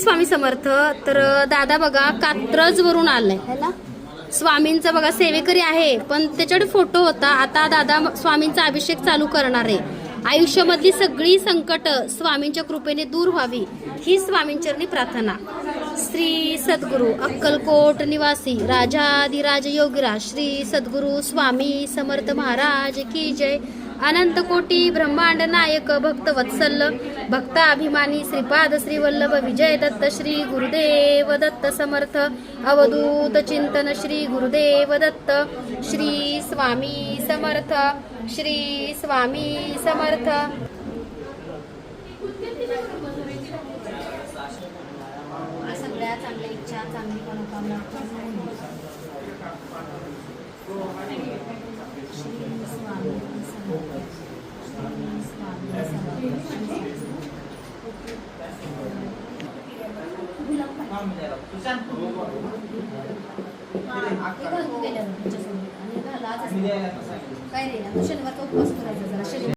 स्वामी समर्थ. तर दादा बघा कात्रज वरून आलाय ह्याला स्वामींचा बघा सेवेकरी आहे, पण त्याच्याकडे फोटो होता. आता दादा स्वामींचा अभिषेक चालू करणार आहे. आयुष्यामधली सगळी संकट स्वामींच्या कृपेने दूर व्हावी ही स्वामींचरणी प्रार्थना. श्री सद्गुरु अक्कलकोट निवासी राजाधिराज योगीराज श्री सद्गुरु स्वामी समर्थ महाराज की जय. अनंत कोटी ब्रह्मांड नायक भक्त वत्सल भक्ताभिमानी श्रीपाद श्री वल्लभ विजय दत्त श्री गुरुदेव दत्त समर्थ. अवधूत चिंतन श्री गुरुदेव दत्त. श्री स्वामी समर्थ. श्री स्वामी समर्थ. सगळ्या चांगल्या इच्छा चांगली मनोकामना काय रे शनिवारचा उपवास करायचा जरा शनिवार